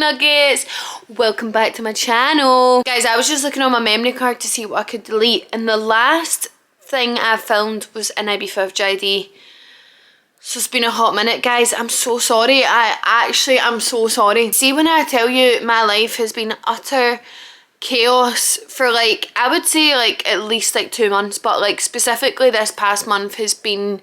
nuggets. Welcome back to my channel. Guys, I was just looking on my memory card to see what I could delete, and the last thing I filmed was in Ibiza with JD. So it's been a hot minute, guys. I'm so sorry. I'm so sorry. See, when I tell you my life has been utter chaos for like, I would say like at least like 2 months, but like specifically this past month has been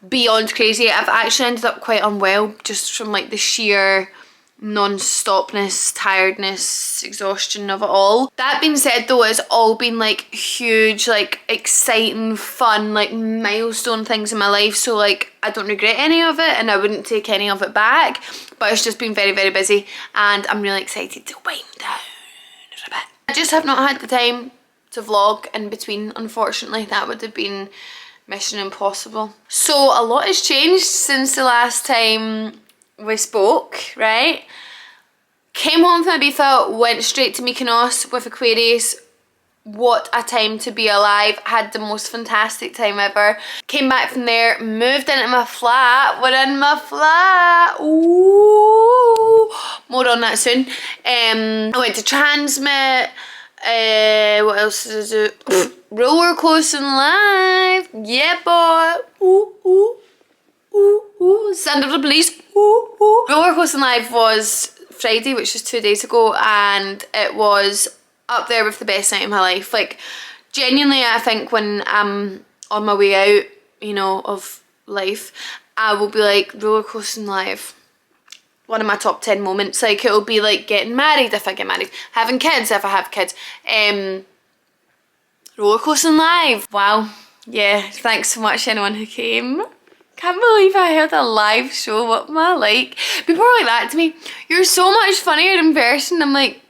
beyond crazy. I've actually ended up quite unwell just from like the sheer non-stopness, tiredness, exhaustion of it all. That being said though, it's all been like huge, like exciting, fun, like milestone things in my life, so like I don't regret any of it and I wouldn't take any of it back, but it's just been very, very busy and I'm really excited to wind down a bit. I just have not had the time to vlog in between, unfortunately. That would have been mission impossible. So a lot has changed since the last time we spoke, right? Came home from Ibiza, went straight to Mykonos with Aquarius. What a time to be alive. Had the most fantastic time ever. Came back from there, moved into my flat. We're in my flat. Ooh. More on that soon. I went to Transmit. What else did I do? Roller coasting live. Yeah, boy. Ooh, ooh. Ooh, ooh. Sound of the police. Ooh, ooh. Roller coasting live was Friday, which was 2 days ago, and it was up there with the best night of my life. Like, genuinely, I think when I'm on my way out, you know, of life, I will be like, roller coasting live, one of my top 10 moments. Like, it'll be like getting married if I get married, having kids if I have kids, roller coasting live. Wow. Yeah, thanks so much anyone who came. Can't believe I had a live show. What am I like? People are like that to me. You're so much funnier in person. I'm like,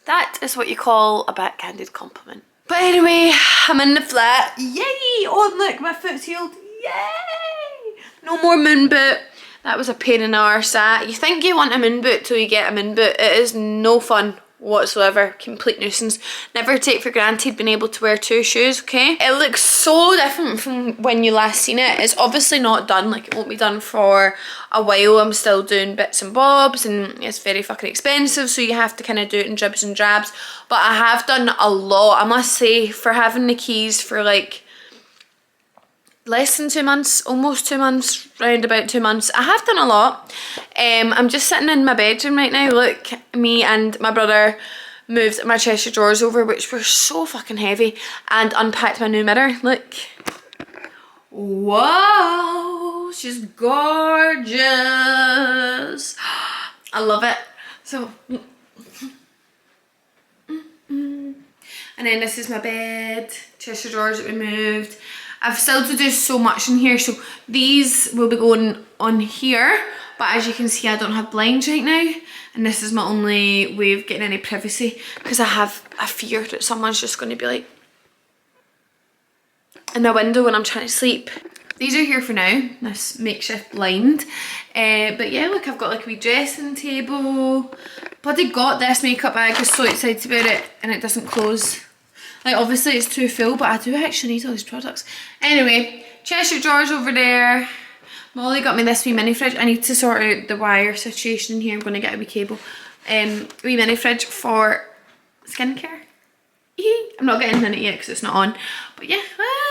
that is what you call a backhanded compliment. But anyway, I'm in the flat. Yay! Oh look, my foot's healed. Yay! No more moon boot. That was a pain in the arse. You think you want a moon boot till you get a moon boot. It is no fun whatsoever. Complete nuisance. Never take for granted being able to wear 2 shoes, okay? It looks so different from when you last seen it. It's obviously not done, like it won't be done for a while. I'm still doing bits and bobs and it's very fucking expensive, so you have to kind of do it in dribs and drabs. But I have done a lot, I must say, for having the keys for like less than 2 months, almost 2 months, round about 2 months. I have done a lot. I'm just sitting in my bedroom right now. Look, me and my brother moved my Cheshire drawers over, which were so fucking heavy, and unpacked my new mirror. Look. Whoa, she's gorgeous. I love it. So, and then this is my bed, Cheshire drawers that we moved. I've still to do so much in here, so these will be going on here, but as you can see I don't have blinds right now, and this is my only way of getting any privacy, because I have a fear that someone's just going to be like in the window when I'm trying to sleep. These are here for now, this makeshift blind, but yeah, look, I've got like a wee dressing table. Bloody got this makeup bag, I'm so excited about it, and it doesn't close. Like, obviously it's too full, but I do actually need all these products. Anyway, Cheshire drawers over there. Molly got me this wee mini fridge. I need to sort out the wire situation in here. I'm going to get a wee cable. Wee mini fridge for skincare. I'm not getting in it yet because it's not on. But yeah,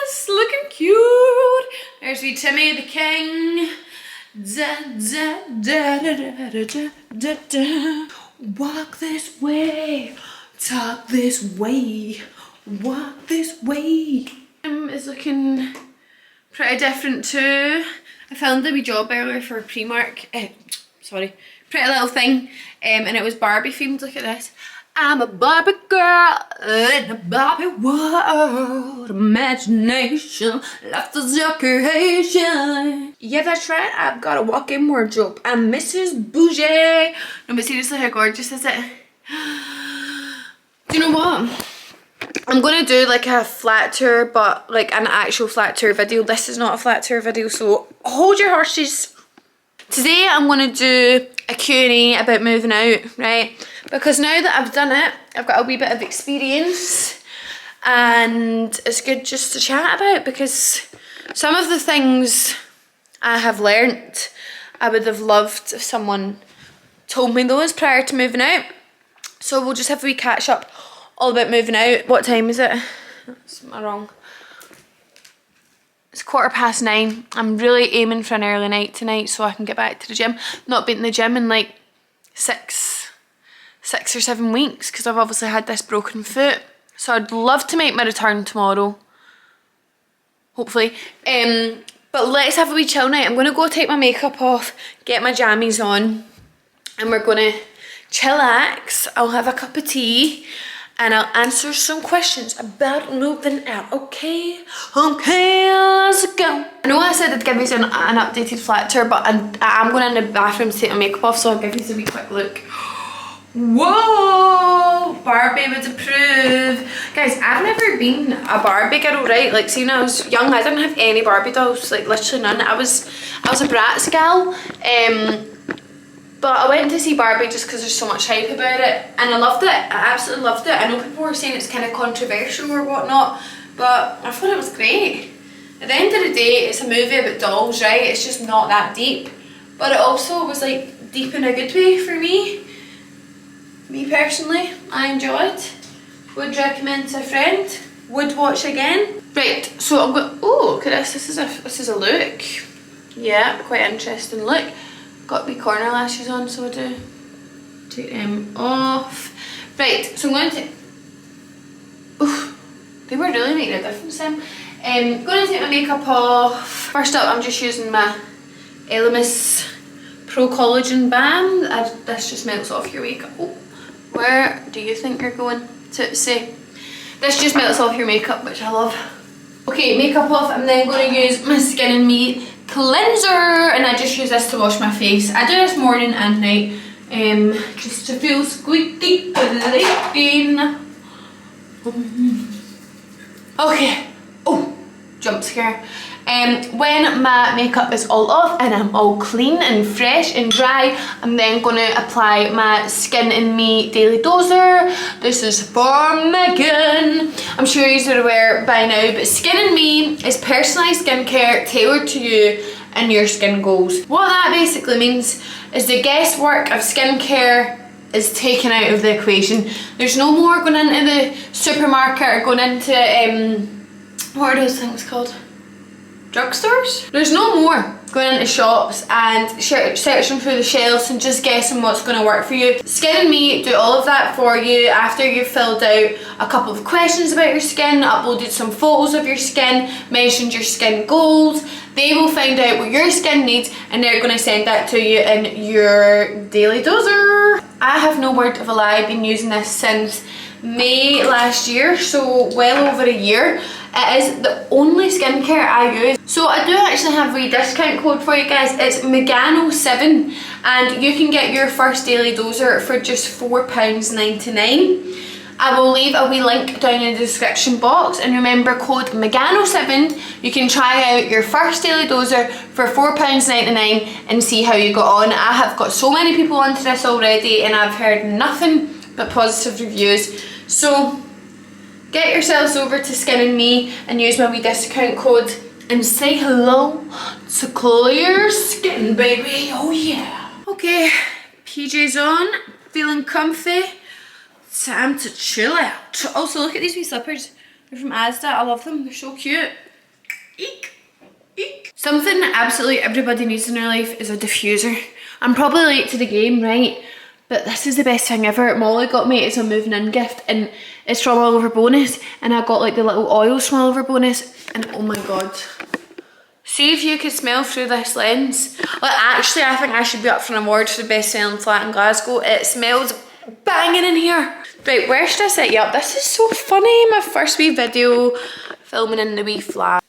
it's looking cute. There's wee Timmy the King. Da, da, da, da, da, da, da, da. Walk this way, talk this way. Walk this way. Is looking pretty different too. I filmed a wee job earlier for a Primark, sorry, Pretty Little Thing, and it was Barbie themed. Look at this. I'm a Barbie girl in a Barbie world. Imagination, life is your creation. Yeah, that's right. I've got a walk-in wardrobe. I'm Mrs. Bougie. No, but seriously, how gorgeous is it? Do you know what? I'm going to do like a flat tour, but like an actual flat tour video. This is not a flat tour video, so hold your horses. Today I'm going to do a Q&A about moving out, right? Because now that I've done it, I've got a wee bit of experience and it's good just to chat about, because some of the things I have learnt I would have loved if someone told me those prior to moving out. So we'll just have a wee catch up all about moving out. What time is it? That's wrong. It's 9:15. I'm really aiming for an early night tonight so I can get back to the gym. Not been in the gym in like six or 7 weeks because I've obviously had this broken foot. So I'd love to make my return tomorrow. Hopefully. But let's have a wee chill night. I'm going to go take my makeup off, get my jammies on, and we're going to chillax. I'll have a cup of tea and I'll answer some questions about moving out. Okay, let's go. I know I said I'd give you an updated flat tour, but I'm going in the bathroom to take my makeup off, so I'll give you a wee quick look. Whoa, Barbie would approve. Guys, I've never been a Barbie girl, right? Like, see, when I was young, I didn't have any Barbie dolls, like literally none. I was a Bratz gal. But I went to see Barbie just because there's so much hype about it, and I loved it. I absolutely loved it. I know people were saying it's kind of controversial or whatnot, but I thought it was great. At the end of the day, it's a movie about dolls, right? It's just not that deep, but it also was like deep in a good way for me. Me personally, I enjoyed. Would recommend to a friend. Would watch again. Right, so I'm going. Oh, look at this. This is a look. Yeah, quite interesting look. Got wee corner lashes on, so I do take them off. Right, so I'm going to. Oof, they were really making a difference then. Going to take my makeup off. First up, I'm just using my Elemis Pro Collagen Balm. This just melts off your makeup. Oh, where do you think you're going to say? This just melts off your makeup, which I love. Okay, makeup off. I'm then going to use my Skin and Me cleanser, and I just use this to wash my face. I do this morning and night, just to feel squeaky clean. Okay. Oh, jump scare. When my makeup is all off and I'm all clean and fresh and dry, I'm then going to apply my Skin and Me Daily Doser. This is for Megan. I'm sure you're aware by now, but Skin and Me is personalised skincare tailored to you and your skin goals. What that basically means is the guesswork of skincare is taken out of the equation. There's no more going into the supermarket or going into, what are those things called? Drugstores? There's no more going into shops and searching through the shelves and just guessing what's going to work for you. Skin and Me do all of that for you after you've filled out a couple of questions about your skin, uploaded some photos of your skin, mentioned your skin goals. They will find out what your skin needs and they're going to send that to you in your daily doser. I have no word of a lie, I've been using this since May last year, so well over a year. It is the only skincare I use. So I do actually have a wee discount code for you guys. It's megano7 and you can get your first daily doser for just £4.99. I will leave a wee link down in the description box, and remember, code megano7. You can try out your first daily doser for £4.99 and see how you got on. I have got so many people onto this already and I've heard nothing but positive reviews. So get yourselves over to Skin and Me and use my wee discount code and say hello to clear skin, baby. Oh yeah. Okay, PJs on, feeling comfy. Time to chill out. Also, look at these wee slippers. They're from Asda. I love them. They're so cute. Eek. Eek. Something absolutely everybody needs in their life is a diffuser. I'm probably late to the game, right? But this is the best thing ever. Molly got me it's a moving in gift and it's from Oliver Bonus, and I got like the little oils from Oliver Bonus, and oh my god. See if you could smell through this lens. Like, actually, I think I should be up for an award for the best smelling flat in Glasgow. It smells banging in here. Right, where should I set you up? This is so funny. My first wee video filming in the wee flat.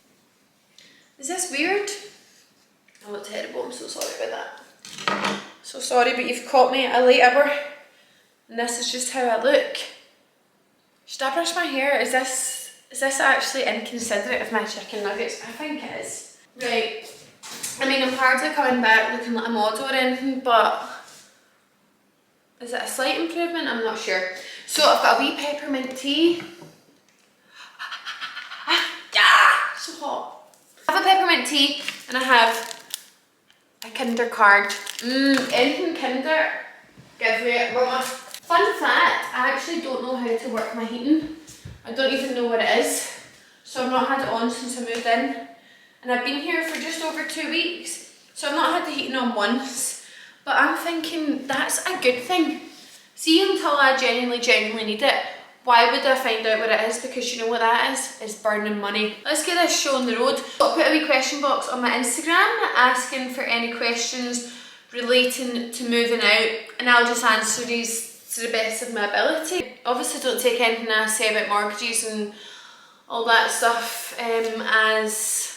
Is this weird? I look terrible. I'm so sorry about that. So sorry, but you've caught me at a late hour. And this is just how I look. Should I brush my hair? Is this actually inconsiderate of my chicken nuggets? I think it is. Right. I mean, I'm hardly coming back looking like a model or anything, but is it a slight improvement? I'm not sure. So I've got a wee peppermint tea. So hot. I have a peppermint tea and I have a Kinder card. Anything Kinder giveaway. Fun fact, I actually don't know how to work my heating. I don't even know what it is. So I've not had it on since I moved in. And I've been here for just over 2 weeks. So I've not had the heating on once. But I'm thinking that's a good thing. See, until I genuinely need it, why would I find out what it is? Because you know what that is? It's burning money. Let's get this show on the road. I'll put a wee question box on my Instagram asking for any questions relating to moving out, and I'll just answer these to the best of my ability. Obviously don't take anything I say about mortgages and all that stuff as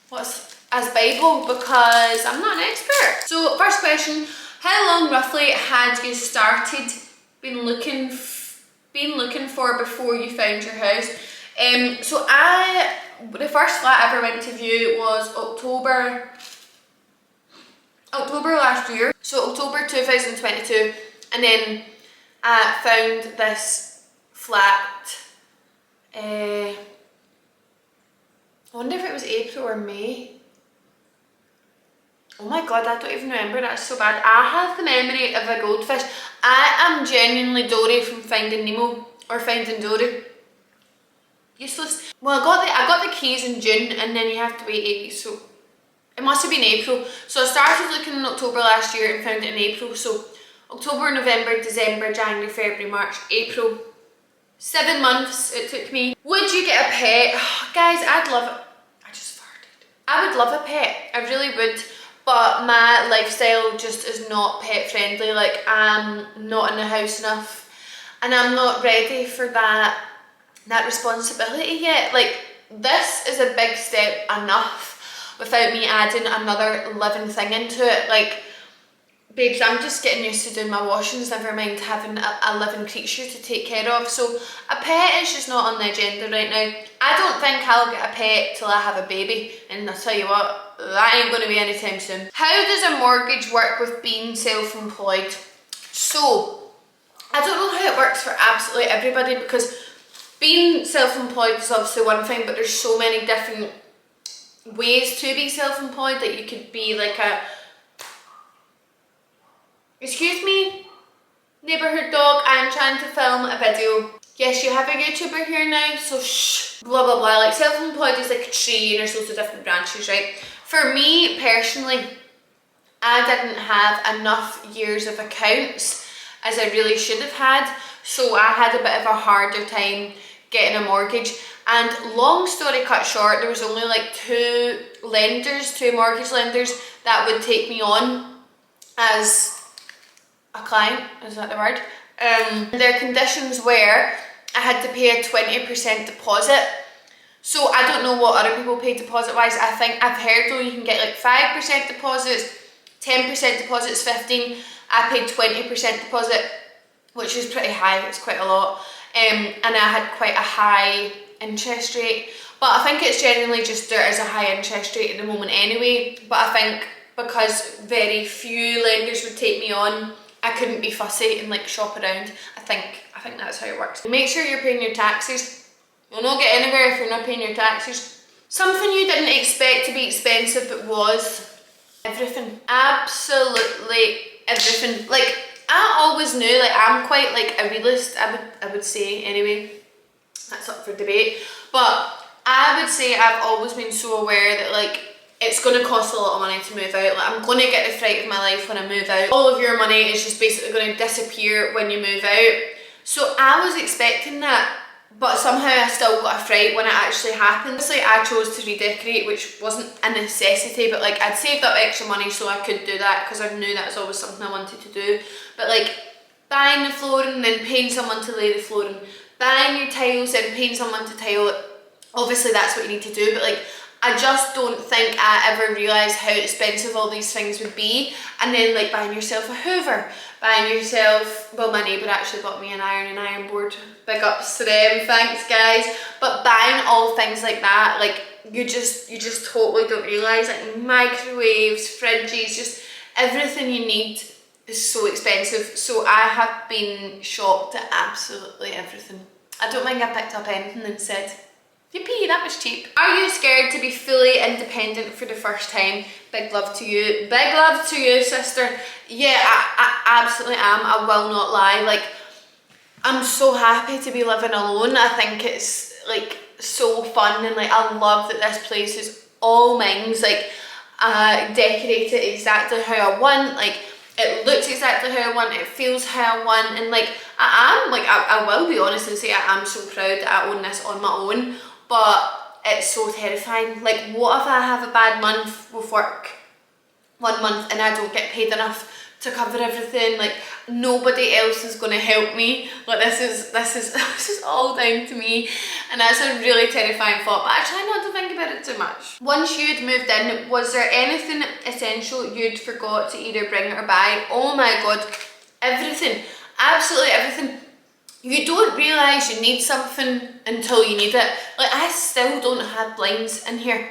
Bible, because I'm not an expert. So first question, how long roughly had you started been looking for before you found your house? So the first flat I ever went to view was October last year, so October 2022, and then I found this flat, I wonder if it was April or May. Oh my god, I don't even remember, that's so bad. I have the memory of a goldfish. I am genuinely Dory from Finding Nemo, or Finding Dory. Useless. Well, I got the keys in June, and then you have to wait 8 weeks, so it must have been April. So I started looking in October last year and found it in April. So October, November, December, January, February, March, April. 7 months it took me. Would you get a pet? Guys, I'd love it. I just farted. I would love a pet. I really would. But my lifestyle just is not pet friendly. Like, I'm not in the house enough. And I'm not ready for that responsibility yet. Like, this is a big step enough without me adding another living thing into it. Like, babes, I'm just getting used to doing my washings, never mind having a living creature to take care of. So a pet is just not on the agenda right now. I don't think I'll get a pet till I have a baby, and I'll tell you what, that ain't going to be anytime soon. How does a mortgage work with being self-employed? So, I don't know how it works for absolutely everybody, because being self-employed is obviously one thing, but there's so many different ways to be self-employed that you could be like a... Excuse me, neighbourhood dog, I'm trying to film a video. Yes, you have a YouTuber here now, so shh, blah blah blah. Like, self-employed is like a tree and there's loads of different branches, right? For me, personally, I didn't have enough years of accounts as I really should have had, so I had a bit of a harder time getting a mortgage. And long story cut short, there was only like two mortgage lenders that would take me on as a client, is that the word? Their conditions were I had to pay a 20% deposit. So I don't know what other people pay deposit wise. I think I've heard though you can get like 5% deposits, 10% deposits, 15. I paid 20% deposit, which is pretty high, it's quite a lot. And I had quite a high interest rate. But I think it's generally just there is a high interest rate at the moment anyway. But I think because very few lenders would take me on, I couldn't be fussy and like shop around. I think that's how it works. Make sure you're paying your taxes. You'll not get anywhere if you're not paying your taxes. Something you didn't expect to be expensive but was everything. Absolutely everything. Like, I always knew, like, I'm quite like a realist, I would say anyway. That's up for debate. But I would say I've always been so aware that like it's going to cost a lot of money to move out. Like, I'm going to get the fright of my life when I move out. All of your money is just basically going to disappear when you move out. So I was expecting that, but somehow I still got a fright when it actually happened. Obviously I chose to redecorate, which wasn't a necessity, but like I'd saved up extra money so I could do that because I knew that was always something I wanted to do. But like buying the flooring and then paying someone to lay the flooring, buying your tiles and paying someone to tile it, obviously that's what you need to do, but like I just don't think I ever realised how expensive all these things would be. And then like buying yourself a hoover, buying yourself, well, my neighbour actually bought me an iron board, big ups to them, thanks guys. But buying all things like that, like you just totally don't realise, like microwaves, fridges, just everything you need is so expensive. So I have been shocked at absolutely everything. I don't think I picked up anything and said, Yippee, that was cheap. Are you scared to be fully independent for the first time? Big love to you. Big love to you, sister. Yeah, I absolutely am. I will not lie. Like, I'm so happy to be living alone. I think it's like so fun, and like I love that this place is all mine. Like, decorate it exactly how I want. Like, it looks exactly how I want, it feels how I want, and like I will be honest and say I am so proud that I own this on my own, but it's so terrifying. Like, what if I have a bad month with work, 1 month, and I don't get paid enough to cover everything? Like, nobody else is going to help me. Like, this is all down to me, and that's a really terrifying thought, but I try not to think about it too much. Once you'd moved in, was there anything essential you'd forgot to either bring or buy? Oh my god, everything, absolutely everything. You don't realise you need something until you need it. Like, I still don't have blinds in here.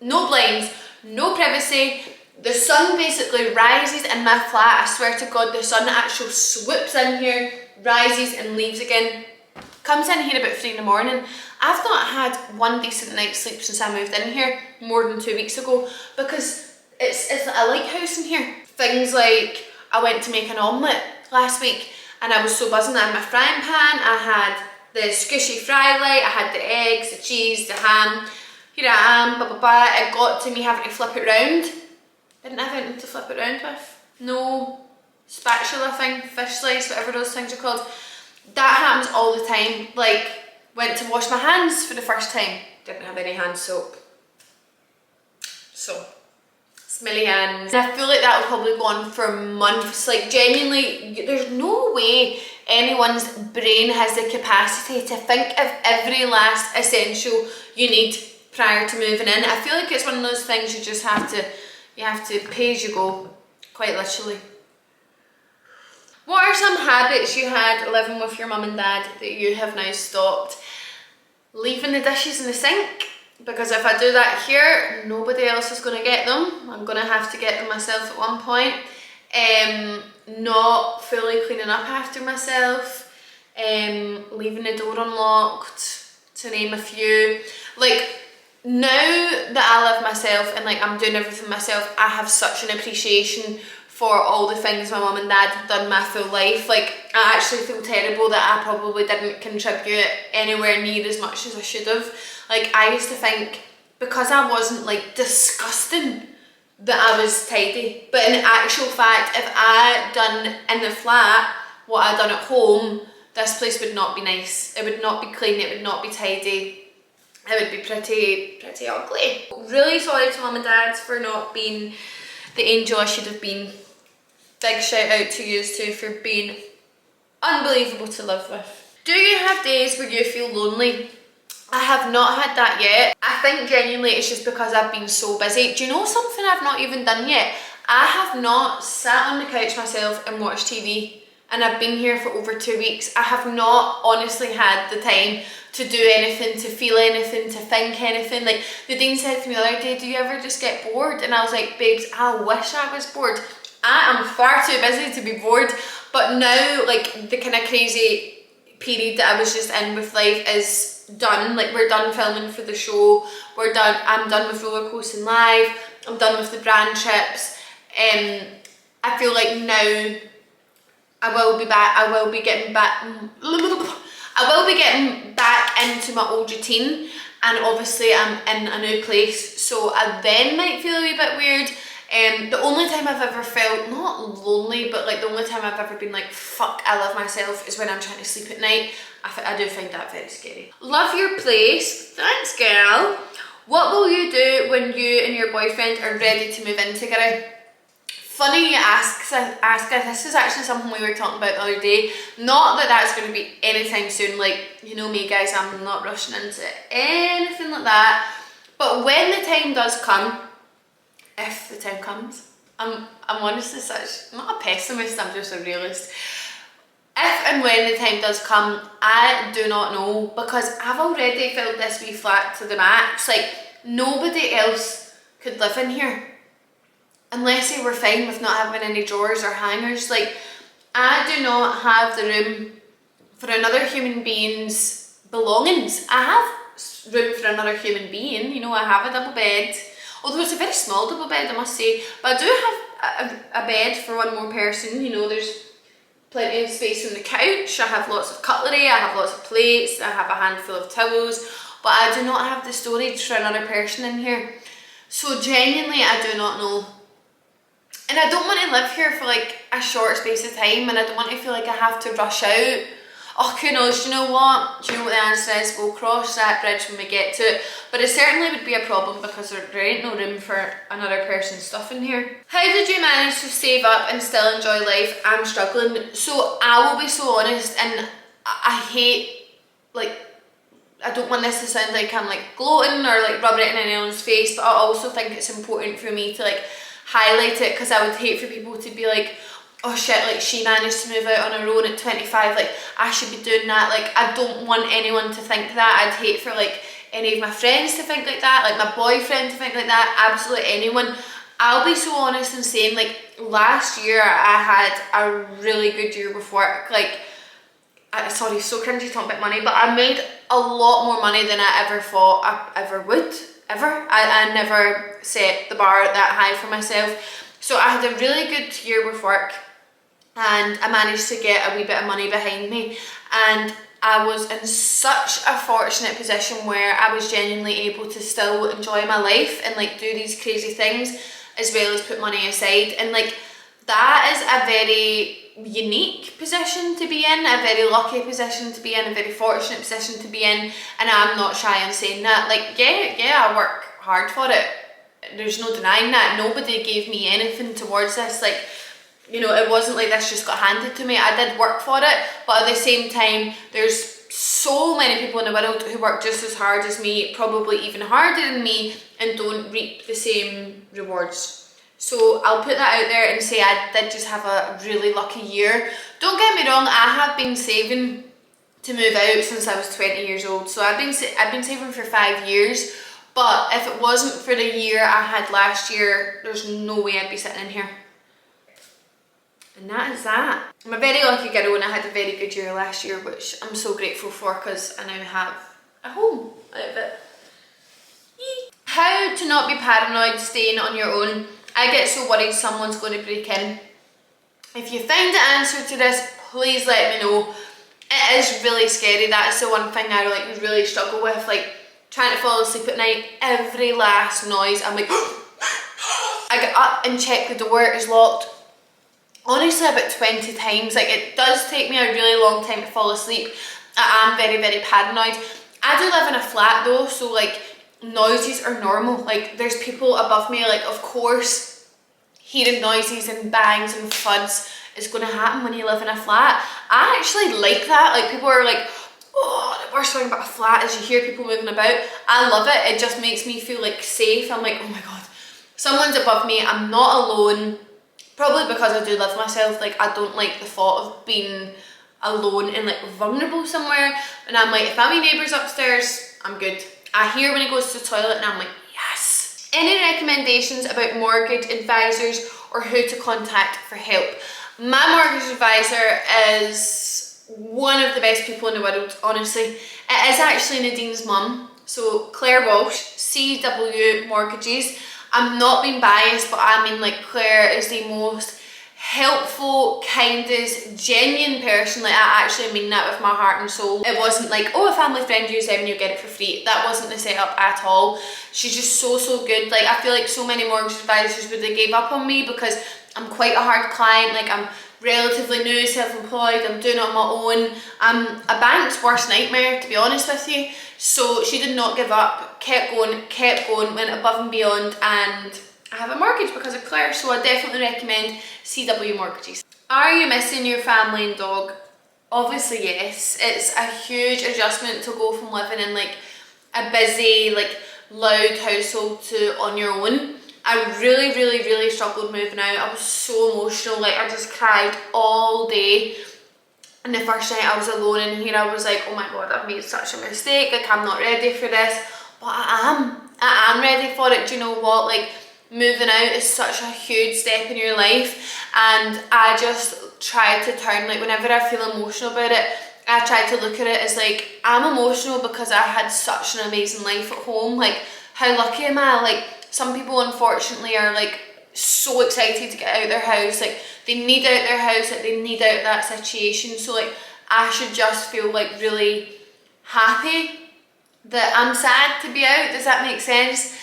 No blinds, no privacy. The sun basically rises in my flat. I swear to God, the sun actually swoops in here, rises and leaves again. Comes in here about 3 in the morning. I've not had one decent night's sleep since I moved in here more than 2 weeks ago, because it's a lighthouse in here. Things like, I went to make an omelette last week and I was so buzzing. I had my frying pan, I had the squishy fry light, I had the eggs, the cheese, the ham. Here I am, blah blah blah. It got to me having to flip it round. Didn't have anything to flip it around with. No spatula thing, fish slice, whatever those things are called. That happens all the time. Like, went to wash my hands for the first time. Didn't have any hand soap. So, smelly hands. And I feel like that will probably go on for months. Like, genuinely, there's no way anyone's brain has the capacity to think of every last essential you need prior to moving in. I feel like it's one of those things you just have to pay as you go, quite literally. What are some habits you had living with your mum and dad that you have now stopped? Leaving the dishes in the sink, because if I do that here, nobody else is going to get them. I'm going to have to get them myself at one point. Not fully cleaning up after myself. Leaving the door unlocked, to name a few. Like, now that I live myself and like I'm doing everything myself, I have such an appreciation for all the things my mum and dad have done my full life. Like, I actually feel terrible that I probably didn't contribute anywhere near as much as I should have. Like, I used to think because I wasn't like disgusting that I was tidy, but in actual fact, if I done in the flat what I done at home, this place would not be nice. It would not be clean, it would not be tidy. It would be pretty ugly. Really sorry to mum and dad for not being the angel I should have been. Big shout out to you too for being unbelievable to live with. Do you have days where you feel lonely? I have not had that yet. I think genuinely it's just because I've been so busy. Do you know something I've not even done yet? I have not sat on the couch myself and watched TV, and I've been here for over 2 weeks. I have not honestly had the time to do anything, to feel anything, to think anything. Like, the Dean said to me the other day, do you ever just get bored? And I was like, babes, I wish I was bored. I am far too busy to be bored. But now, like, the kind of crazy period that I was just in with life is done. Like, we're done filming for the show, we're done, I'm done with roller coasting live, I'm done with the brand trips. I feel like now I will be getting back into my old routine, and obviously I'm in a new place, so I then might feel a wee bit weird. The only time I've ever felt, not lonely, but like the only time I've ever been like, fuck, I love myself, is when I'm trying to sleep at night. I do find that very scary. Love your place. Thanks, girl. What will you do when you and your boyfriend are ready to move in together? Funny you ask, this is actually something we were talking about the other day. Not that that's going to be anytime soon. Like, you know me guys, I'm not rushing into anything like that. But when the time does come, if the time comes, I'm honestly such, I'm not a pessimist, I'm just a realist. If and when the time does come, I do not know, because I've already filled this wee flat to the max. Like, nobody else could live in here unless they were fine with not having any drawers or hangers. Like, I do not have the room for another human being's belongings. I have room for another human being. You know, I have a double bed, although it's a very small double bed, I must say, but I do have a bed for one more person. You know, there's plenty of space on the couch, I have lots of cutlery, I have lots of plates, I have a handful of towels, but I do not have the storage for another person in here. So genuinely, I do not know. And I don't want to live here for like a short space of time, and I don't want to feel like I have to rush out. Oh, who knows, do you know what? Do you know what the answer is? We'll cross that bridge when we get to it. But it certainly would be a problem because there ain't no room for another person's stuff in here. How did you manage to save up and still enjoy life? I'm struggling. So I will be so honest, and I hate, like, I don't want this to sound like I'm like gloating or like rubbing it in anyone's face, but I also think it's important for me to like highlight it, because I would hate for people to be like, oh shit, like she managed to move out on her own at 25, like I should be doing that. Like I don't want anyone to think that. I'd hate for like any of my friends to think like that, like my boyfriend to think like that, absolutely anyone. I'll be so honest in saying, like, last year I had a really good year with work. Like, sorry, so cringy talking about money, but I made a lot more money than I ever thought I ever would, ever. I never set the bar that high for myself. So I had a really good year with work, and I managed to get a wee bit of money behind me, and I was in such a fortunate position where I was genuinely able to still enjoy my life and like do these crazy things as well as put money aside. And like that is a very unique position to be in, a very lucky position to be in, a very fortunate position to be in, and I'm not shy in saying that. Like yeah, I work hard for it, there's no denying that. Nobody gave me anything towards this. Like, you know, it wasn't like this just got handed to me. I did work for it, but at the same time, there's so many people in the world who work just as hard as me, probably even harder than me, and don't reap the same rewards. So I'll put that out there and say I did just have a really lucky year. Don't get me wrong, I have been saving to move out since I was 20 years old. So I've been saving for 5 years, but if it wasn't for the year I had last year, there's no way I'd be sitting in here. And that is that. I'm a very lucky girl, and I had a very good year last year, which I'm so grateful for because I now have a home out of it. Yee. How to not be paranoid staying on your own. I get so worried someone's going to break in. If you find the answer to this, please let me know. It is really scary. That is the one thing I like really struggle with. Like trying to fall asleep at night, every last noise, I'm like, I get up and check the door is locked. Honestly, about 20 times. Like, it does take me a really long time to fall asleep. I am very, very paranoid. I do live in a flat though, so like noises are normal. Like, there's people above me, like, of course hearing noises and bangs and thuds is going to happen when you live in a flat. I actually like that. Like, people are like, oh, the worst thing about a flat is you hear people moving about. I love it. It just makes me feel like safe. I'm like, oh my god, someone's above me, I'm not alone. Probably because I do live myself. Like, I don't like the thought of being alone and like vulnerable somewhere. And I'm like, if my neighbour's upstairs, I'm good. I hear when he goes to the toilet and I'm like, yes. Any recommendations about mortgage advisors or who to contact for help? My mortgage advisor is one of the best people in the world, honestly. It is actually Nadine's mum. So Claire Walsh, CW Mortgages. I'm not being biased, but I mean, like, Claire is the most helpful, kindest, genuine person. Like, I actually mean that with my heart and soul. It wasn't like, oh, a family friend uses them and you get it for free. That wasn't the setup at all. She's just so good. Like, I feel like so many mortgage advisors would have gave up on me because I'm quite a hard client. Like, I'm relatively new, self-employed, I'm doing it on my own. I'm a bank's worst nightmare, to be honest with you. So she did not give up, kept going, went above and beyond, and I have a mortgage because of Claire. So I definitely recommend CW Mortgages. Are you missing your family and dog? Obviously yes. It's a huge adjustment to go from living in like a busy, like loud household to on your own. I really struggled moving out. I was so emotional. Like, I just cried all day. And the first night I was alone in here, I was like, oh my god, I've made such a mistake. Like, I'm not ready for this. But I am ready for it. Do you know what? Like, moving out is such a huge step in your life. And I just try to turn, like, whenever I feel emotional about it, I try to look at it as like, I'm emotional because I had such an amazing life at home. Like, how lucky am I? Like, some people unfortunately are like so excited to get out of their house, like they need out their house, like they need out of that situation. So like, I should just feel like really happy that I'm sad to be out. Does that make sense?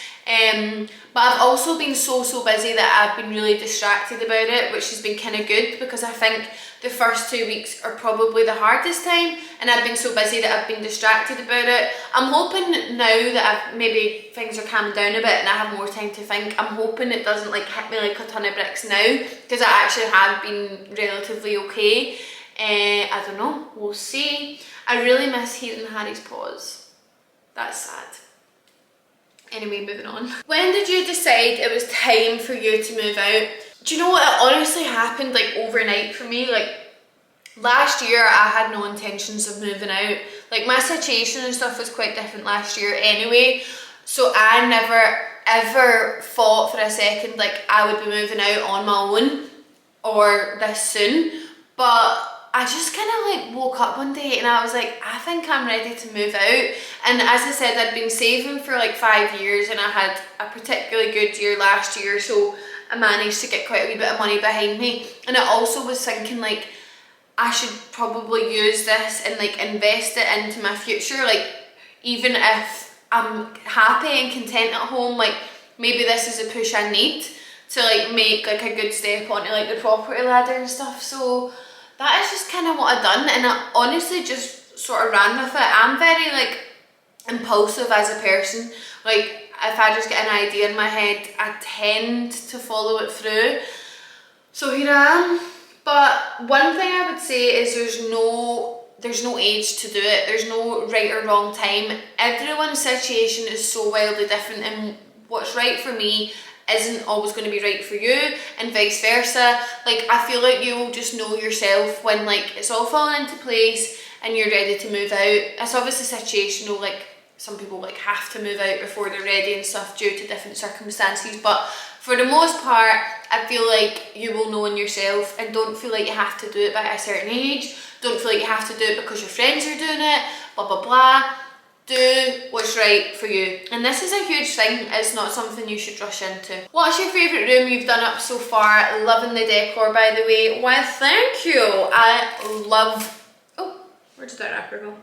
But I've also been so busy that I've been really distracted about it, which has been kind of good, because I think the first 2 weeks are probably the hardest time, and I've been so busy that I've been distracted about it. I'm hoping now that maybe things are calmed down a bit and I have more time to think, I'm hoping it doesn't like hit me like a ton of bricks now, because I actually have been relatively okay. I don't know, we'll see. I really miss hearing Harry's paws. That's sad. Anyway, moving on. When did you decide it was time for you to move out? Do you know what? It honestly happened like overnight for me. Like, last year I had no intentions of moving out. Like, my situation and stuff was quite different last year anyway. So I never ever thought for a second like I would be moving out on my own or this soon. But I just kind of like woke up one day and I was like, I think I'm ready to move out. And as I said, I'd been saving for like 5 years and I had a particularly good year last year, so I managed to get quite a wee bit of money behind me. And I also was thinking like, I should probably use this and like invest it into my future. Like, even if I'm happy and content at home, like maybe this is a push I need to like make like a good step onto like the property ladder and stuff. So that is just kind of what I've done, and I honestly just sort of ran with it. I'm very like impulsive as a person. Like, if I just get an idea in my head, I tend to follow it through. So here I am. But one thing I would say is there's no age to do it. There's no right or wrong time. Everyone's situation is so wildly different, and what's right for me isn't always going to be right for you, and vice versa. Like, I feel like you will just know yourself when like it's all falling into place and you're ready to move out. It's obviously situational, like some people like have to move out before they're ready and stuff due to different circumstances, but for the most part I feel like you will know in yourself, and don't feel like you have to do it by a certain age. Don't feel like you have to do it because your friends are doing it, blah blah blah. Do what's right for you. And this is a huge thing, it's not something you should rush into. What's your favourite room you've done up so far? Loving the decor, by the way. Why, thank you. I love... Oh, where did that wrapper go?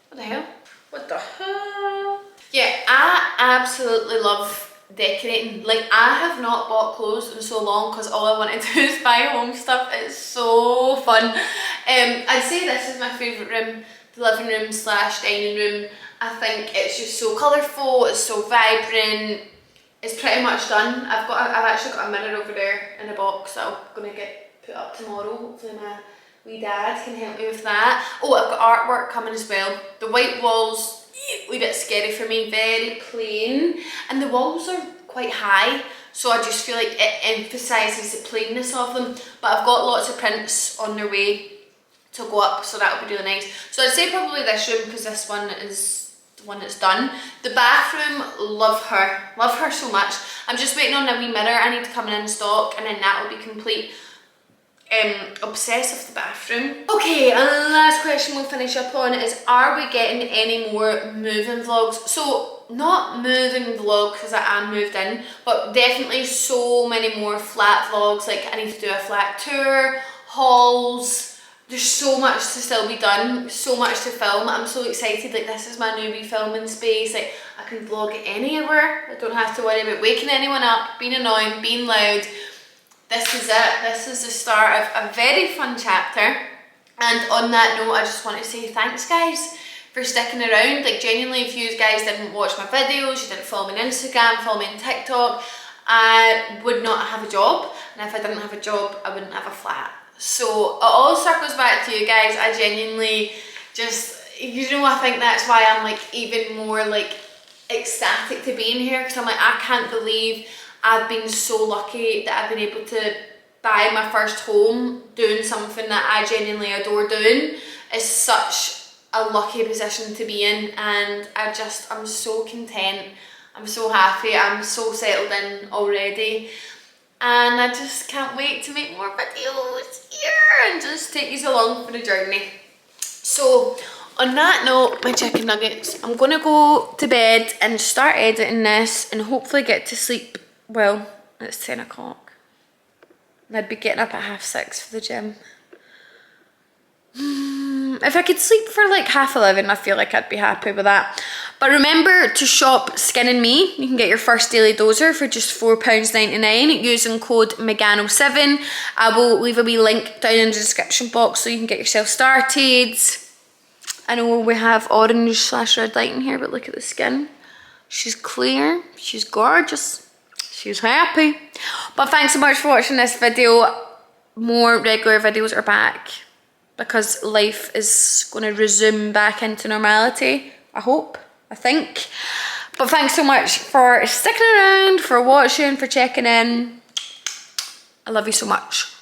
What the hell? What the hell? Yeah, I absolutely love decorating. Like, I have not bought clothes in so long because all I want to do is buy home stuff. It's so fun. I'd say this is my favourite room. The living room slash dining room. I think it's just so colourful, it's so vibrant. It's pretty much done. I've actually got a mirror over there in a box that I'm gonna get put up tomorrow. Hopefully my wee dad can help me with that. Oh, I've got artwork coming as well. The white walls, a wee bit scary for me, very plain. And the walls are quite high, so I just feel like it emphasises the plainness of them. But I've got lots of prints on their way to go up, so that'll be really nice. So I'd say probably this room, because this one is the one that's done. The bathroom, love her so much. I'm just waiting on a wee mirror I need to come in stock, and then that will be complete. Obsessed with the bathroom. Okay, and the last question we'll finish up on is, are we getting any more moving vlogs? So, not moving vlogs because I am moved in, but definitely so many more flat vlogs. Like, I need to do a flat tour, hauls. There's so much to still be done, so much to film. I'm so excited. Like, this is my new wee filming space. Like, I can vlog anywhere. I don't have to worry about waking anyone up, being annoying, being loud. This is it. This is the start of a very fun chapter. And on that note, I just want to say thanks, guys, for sticking around. Like, genuinely, if you guys didn't watch my videos, you didn't follow me on Instagram, follow me on TikTok, I would not have a job. And if I didn't have a job, I wouldn't have a flat. So it all circles back to you guys. I genuinely just, you know, I think that's why I'm like even more like ecstatic to be in here, because I'm like, I can't believe I've been so lucky that I've been able to buy my first home doing something that I genuinely adore doing. It's such a lucky position to be in, and I'm so content, I'm so happy, I'm so settled in already. And I just can't wait to make more videos here and just take you along for the journey. So on that note, my chicken nuggets, I'm gonna go to bed and start editing this and hopefully get to sleep. Well, it's 10 o'clock. And I'd be getting up at 6:30 for the gym. If I could sleep for like 11:30, I feel like I'd be happy with that. But remember to shop Skin and Me. You can get your first daily doser for just £4.99 using code megano7. I will leave a wee link down in the description box so you can get yourself started. I know we have orange/red light in here, but look at the skin. She's clear, she's gorgeous, she's happy. But thanks so much for watching this video. More regular videos are back, because life is going to resume back into normality, I hope, I think. But thanks so much for sticking around, for watching, for checking in. I love you so much.